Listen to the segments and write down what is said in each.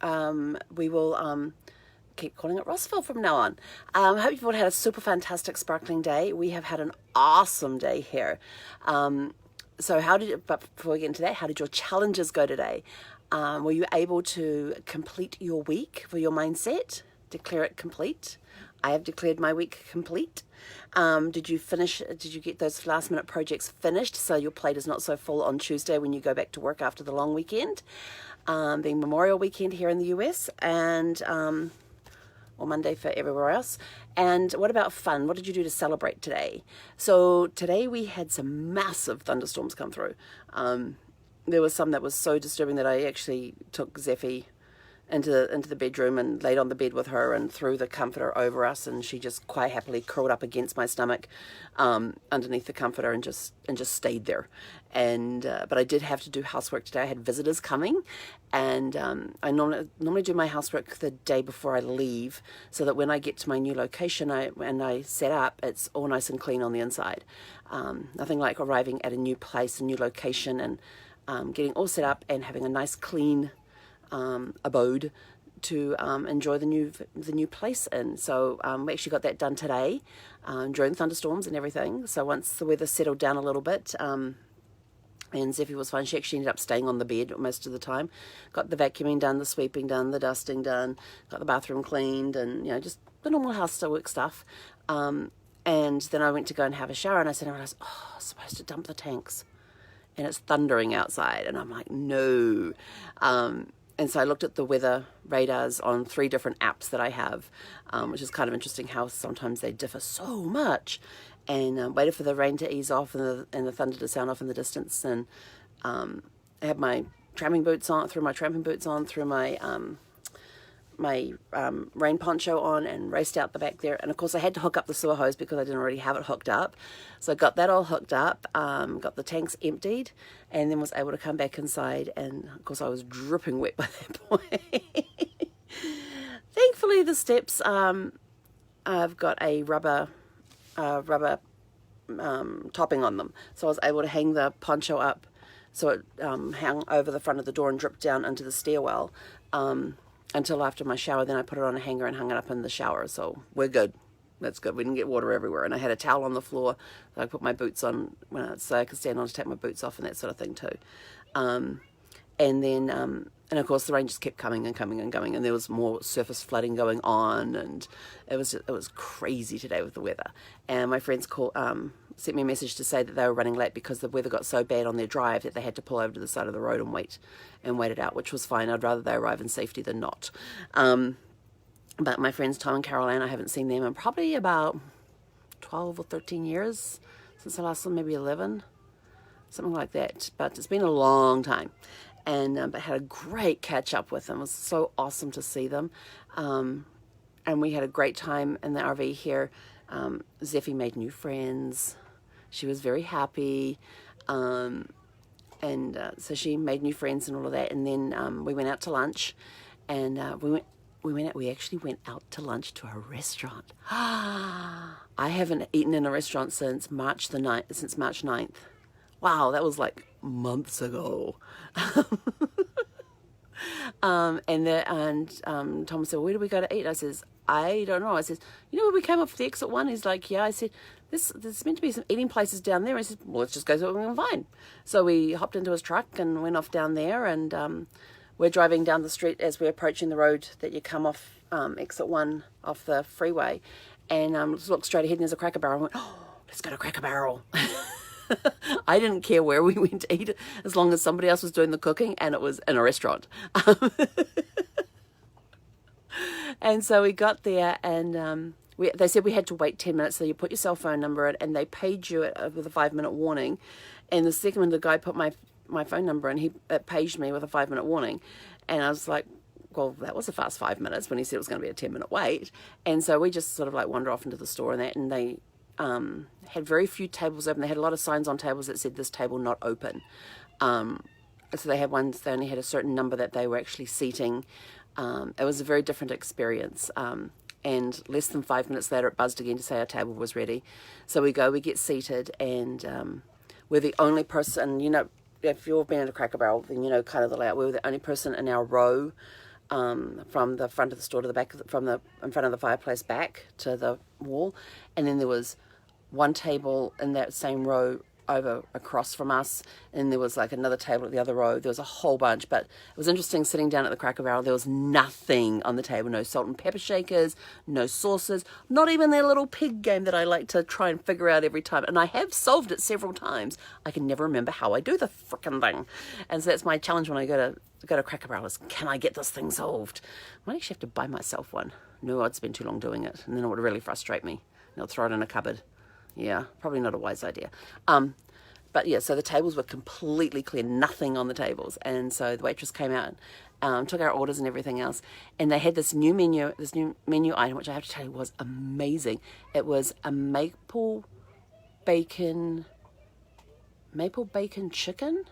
we will keep calling it Rossville from now on. Hope you've all had a super fantastic sparkling day. We have had an awesome day here. But before we get into that, how did your challenges go today? Were you able to complete your week for your mindset? Declare it complete. I have declared my week complete. Did you get those last minute projects finished so your plate is not so full on Tuesday when you go back to work after the long weekend? Being Memorial Weekend here in the US, and or Monday for everywhere else. And what about fun? What did you do to celebrate today? So today we had some massive thunderstorms come through. There was some that was so disturbing that I actually took Zeffie into the bedroom and laid on the bed with her and threw the comforter over us, and she just quite happily curled up against my stomach underneath the comforter and just stayed there. And but I did have to do housework today. I had visitors coming, and I normally do my housework the day before I leave, so that when I get to my new location and I set up, it's all nice and clean on the inside. Nothing like arriving at a new place, a new location, and getting all set up and having a nice clean abode to enjoy the new place in. So we actually got that done today during thunderstorms and everything. So once the weather settled down a little bit, and Zeffie was fine, she actually ended up staying on the bed most of the time. Got the vacuuming done, the sweeping done, the dusting done, got the bathroom cleaned, and just the normal housework stuff. And then I went to go and have a shower, and I said, I was supposed to dump the tanks, and it's thundering outside, and I'm like, no. And so I looked at the weather radars on 3 different apps that I have, which is kind of interesting how sometimes they differ so much. And waited for the rain to ease off and the thunder to sound off in the distance. And I had my tramping boots on, threw my rain poncho on, and raced out the back there. And of course I had to hook up the sewer hose because I didn't already have it hooked up. So I got that all hooked up, got the tanks emptied, and then was able to come back inside. And of course I was dripping wet by that point. Thankfully the steps, I've got a rubber topping on them. So I was able to hang the poncho up so it hung over the front of the door and dripped down into the stairwell. Until after my shower. Then I put it on a hanger and hung it up in the shower. So we're good. That's good. We didn't get water everywhere. And I had a towel on the floor that I put my boots on so I could stand on to take my boots off and that sort of thing too. And of course the rain just kept coming and coming and coming, and there was more surface flooding going on, and it was crazy today with the weather. And my friends sent me a message to say that they were running late because the weather got so bad on their drive that they had to pull over to the side of the road and wait it out, which was fine. I'd rather they arrive in safety than not. But my friends Tom and Caroline, I haven't seen them in probably about 12 or 13 years since the last one, maybe 11, something like that. But it's been a long time. And but had a great catch up with them. It was so awesome to see them. And we had a great time in the RV here. Zeffie made new friends. She was very happy. So she made new friends and all of that. And then we went out to lunch, and we actually went out to lunch to a restaurant. I haven't eaten in a restaurant since March 9th. Wow, that was like months ago. Tom said, well, where do we go to eat? I says, I don't know. I says, where we came off the exit 1? He's like, yeah. I said, there's meant to be some eating places down there. I said, well, let's just go to what we can find. So we hopped into his truck and went off down there, and we're driving down the street as we're approaching the road that you come off exit 1 off the freeway, and looked straight ahead, and there's a Cracker Barrel. I went, let's go to Cracker Barrel. I didn't care where we went to eat, as long as somebody else was doing the cooking and it was in a restaurant. And so we got there, and they said we had to wait 10 minutes. So you put your cell phone number in, and they paid you with a 5-minute warning. And the second when the guy put my phone number in, it paged me with a 5-minute warning. And I was like, well, that was a fast 5 minutes when he said it was going to be a 10-minute wait. And so we just sort of like wandered off into the store and they had very few tables open. They had a lot of signs on tables that said this table not open. So they had ones, they only had a certain number that they were actually seating. It was a very different experience. And less than 5 minutes later, it buzzed again to say our table was ready. So we get seated, and we're the only person, if you've been in a Cracker Barrel, then you know kind of the layout. We were the only person in our row from the front of the store to the back, from the in front of the fireplace back to the wall, and then there was one table in that same row over across from us, and there was like another table at the other row. There was a whole bunch, but it was interesting sitting down at the Cracker Barrel. There was nothing on the table, no salt and pepper shakers, no sauces, not even their little pig game that I like to try and figure out every time, and I have solved it several times. I can never remember how I do the frickin' thing, and so that's my challenge when I go to Cracker Barrel is, can I get this thing solved? I might actually have to buy myself one. No, I'd spend too long doing it, and then it would really frustrate me. And I'll throw it in a cupboard. Yeah, probably not a wise idea. But yeah, so the tables were completely clear, nothing on the tables. And so the waitress came out, took our orders and everything else. And they had this new menu item, which I have to tell you was amazing. It was a maple bacon chicken.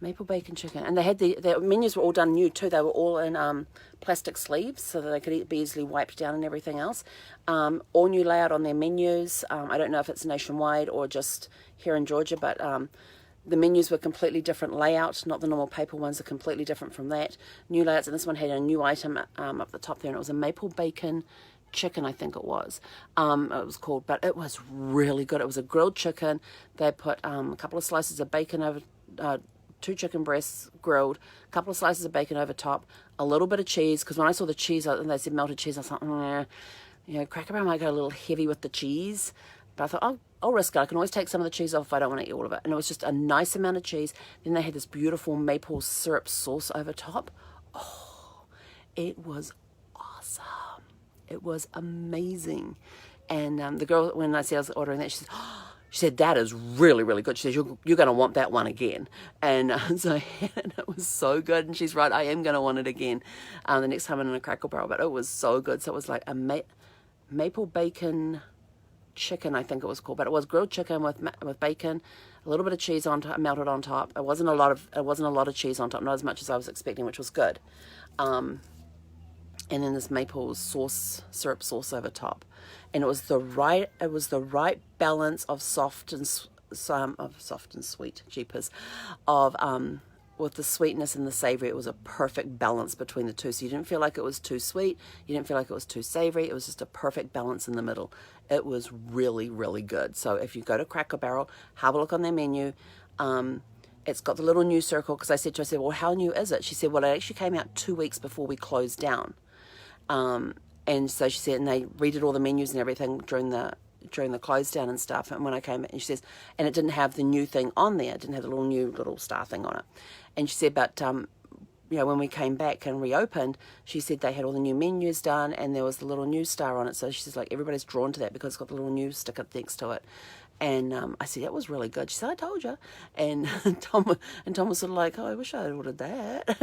Maple bacon chicken. And they had the menus were all done new too. They were all in plastic sleeves so that they could be easily wiped down and everything else. All new layout on their menus. I don't know if it's nationwide or just here in Georgia, but the menus were completely different layout. Not the normal paper ones, are completely different from that. New layouts, and this one had a new item up the top there, and it was a maple bacon chicken, I think it was. It was called, but it was really good. It was a grilled chicken. They put a couple of slices of bacon over 2 chicken breasts grilled, a couple of slices of bacon over top, a little bit of cheese, because when I saw the cheese, and they said melted cheese, I was like, Cracker Barrel might go a little heavy with the cheese, but I thought, I'll risk it. I can always take some of the cheese off if I don't want to eat all of it. And it was just a nice amount of cheese. Then they had this beautiful maple syrup sauce over top. Oh, it was awesome. It was amazing. And the girl, when I said I was ordering that, she said, that is really, really good. She says, you're going to want that one again. And so I had it. It was so good. And she's right, I am going to want it again the next time I'm in a Cracker Barrel. But it was so good. So it was like a maple bacon chicken, I think it was called. But it was grilled chicken with bacon, a little bit of cheese melted on top. It wasn't a lot of cheese on top, not as much as I was expecting, which was good. And then this maple syrup sauce over top. And it was the right balance of soft and sweet, jeepers, with the sweetness and the savory. It was a perfect balance between the two. So you didn't feel like it was too sweet, you didn't feel like it was too savory. It was just a perfect balance in the middle. It was really, really good. So if you go to Cracker Barrel, have a look on their menu. It's got the little new circle, because I said to her, well, how new is it? She said, well, it actually came out 2 weeks before we closed down. And so she said, and they redid all the menus and everything during the close down and stuff. And when I came in, she says, and it didn't have the new thing on there. It didn't have the little star thing on it. And she said, but, when we came back and reopened, she said they had all the new menus done and there was the little new star on it. So she says, like, everybody's drawn to that because it's got the little new sticker next to it. And I said, that was really good. She said, I told you. And Tom was sort of like, oh, I wish I had ordered that.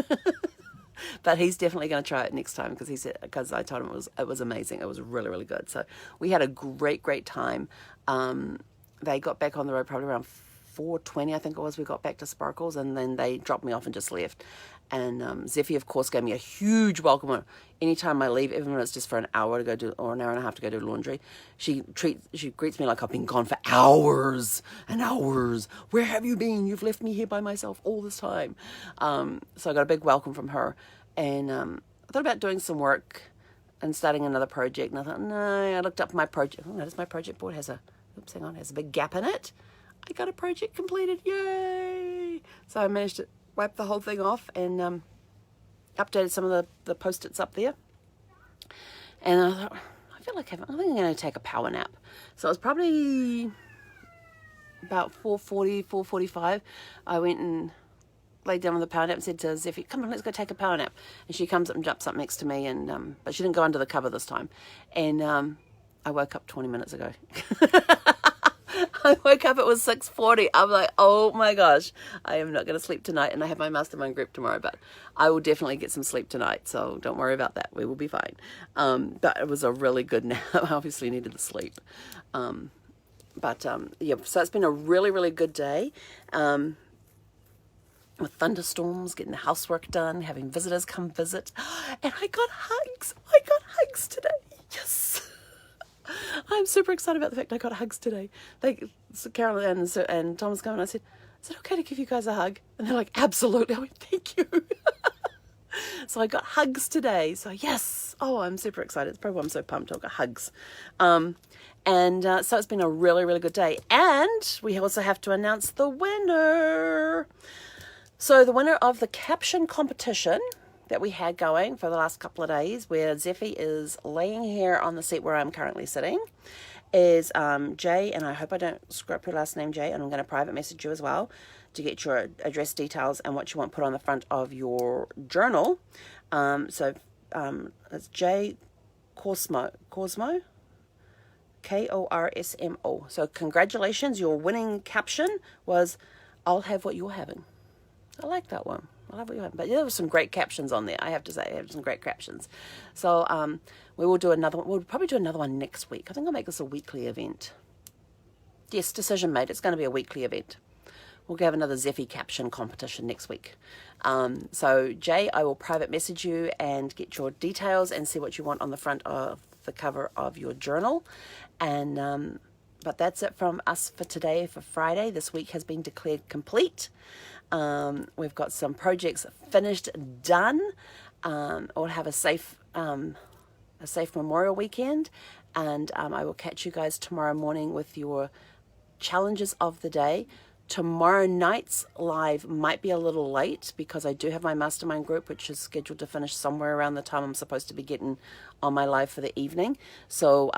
But he's definitely going to try it next time, because I told him it was amazing. It was really, really good. So we had a great, great time. They got back on the road probably around 4:20, I think it was. We got back to Sparkles, and then they dropped me off and just left. And Zeffie, of course, gave me a huge welcome. Anytime I leave, even when it's just for an hour to go do, or an hour and a half to go do laundry, she greets me like I've been gone for hours and hours. Where have you been? You've left me here by myself all this time. So I got a big welcome from her. And I thought about doing some work and starting another project. And I thought, no, I looked up my project. Oh, notice my project board has a big gap in it. I got a project completed. Yay! So I managed to wipe the whole thing off and updated some of the post-its up there. And I thought, I think I'm going to take a power nap. So it was probably about 4:40, 4:45. I went and laid down on the power nap and said to Zeffie, come on, let's go take a power nap. And she comes up and jumps up next to me, and but she didn't go under the cover this time. And I woke up 20 minutes ago. I woke up, it was 6:40. I'm like, oh my gosh, I am not going to sleep tonight. And I have my mastermind group tomorrow, but I will definitely get some sleep tonight. So don't worry about that. We will be fine. But it was a really good nap. I obviously needed the sleep. Yeah, so it's been a really, really good day. With thunderstorms, getting the housework done, having visitors come visit. And I got hugs. I got hugs today. Yes. I'm super excited about the fact I got hugs today. Carolyn and Thomas come and I said, is it okay to give you guys a hug? And they're like, absolutely. I went, thank you. So I got hugs today. So yes. Oh, I'm super excited. It's probably why I'm so pumped. I got hugs. So it's been a really, really good day. And we also have to announce the winner. So the winner of the caption competition that we had going for the last couple of days, where Zeffy is laying here on the seat where I'm currently sitting, is Jay, and I hope I don't screw up your last name, Jay, and I'm going to private message you as well to get your address details and what you want put on the front of your journal. It's Jay Korsmo, Korsmo? Korsmo. So congratulations, your winning caption was, I'll have what you're having. I like that one. I love what you're having. But yeah, there were some great captions on there, I have to say. I have some great captions. So we will do another one. We'll probably do another one next week. I think I'll make this a weekly event. Yes, decision made. It's going to be a weekly event. We'll have another Zeffy caption competition next week. So Jay, I will private message you and get your details and see what you want on the front of the cover of your journal. And but that's it from us for today, for Friday. This week has been declared complete. We've got some projects finished, done. We'll have a safe Memorial weekend, and I will catch you guys tomorrow morning with your challenges of the day. Tomorrow night's live might be a little late because I do have my mastermind group, which is scheduled to finish somewhere around the time I'm supposed to be getting on my live for the evening. So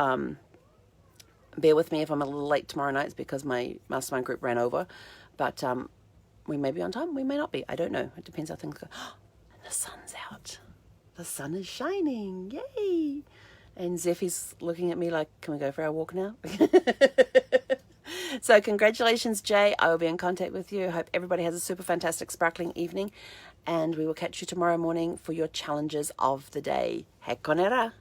bear with me if I'm a little late tomorrow night. It's because my mastermind group ran over. But we may be on time, we may not be. I don't know. It depends how things go. And the sun's out. The sun is shining. Yay! And Zeffy's looking at me like, can we go for our walk now? So congratulations, Jay. I will be in contact with you. I hope everybody has a super fantastic, sparkling evening. And we will catch you tomorrow morning for your challenges of the day. He konera.